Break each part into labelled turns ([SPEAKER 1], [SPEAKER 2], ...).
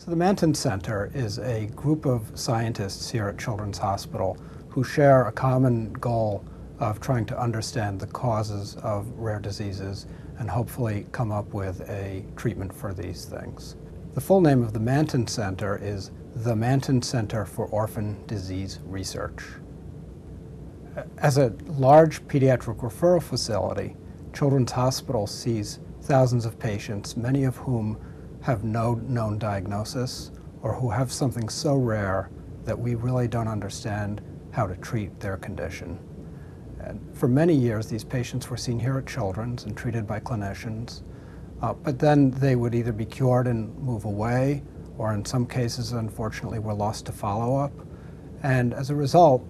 [SPEAKER 1] So the Manton Center is a group of scientists here at Children's Hospital who share a common goal of trying to understand the causes of rare diseases and hopefully come up with a treatment for these things. The full name of the Manton Center is the Manton Center for Orphan Disease Research. As a large pediatric referral facility, Children's Hospital sees thousands of patients, many of whom have no known diagnosis or who have something so rare that we really don't understand how to treat their condition. And for many years, these patients were seen here at Children's and treated by clinicians, but then they would either be cured and move away, or in some cases, unfortunately, were lost to follow-up. And as a result,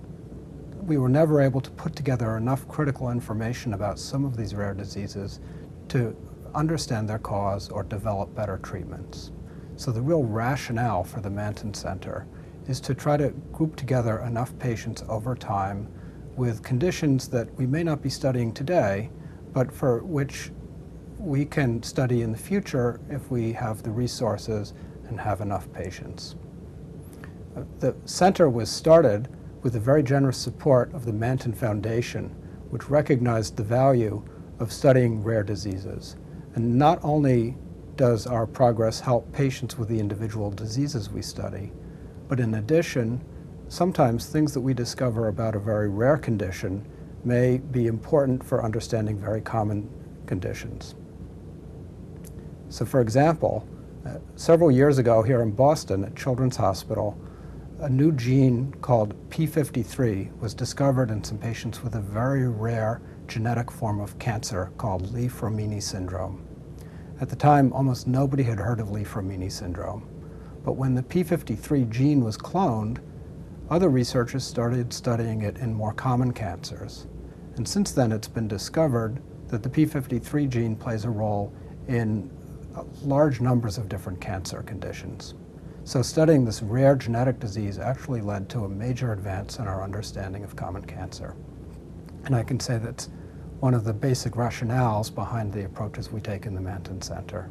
[SPEAKER 1] we were never able to put together enough critical information about some of these rare diseases to understand their cause or develop better treatments. So the real rationale for the Manton Center is to try to group together enough patients over time with conditions that we may not be studying today, but for which we can study in the future if we have the resources and have enough patients. The center was started with the very generous support of the Manton Foundation, which recognized the value of studying rare diseases. And not only does our progress help patients with the individual diseases we study, but in addition, sometimes things that we discover about a very rare condition may be important for understanding very common conditions. So for example, several years ago here in Boston at Children's Hospital, a new gene called P53 was discovered in some patients with a very rare genetic form of cancer called Li-Fraumeni syndrome. At the time, almost nobody had heard of Li-Fraumeni syndrome. But when the P53 gene was cloned, other researchers started studying it in more common cancers. And since then, it's been discovered that the P53 gene plays a role in large numbers of different cancer conditions. So studying this rare genetic disease actually led to a major advance in our understanding of common cancer. And I can say that's one of the basic rationales behind the approaches we take in the Manton Center.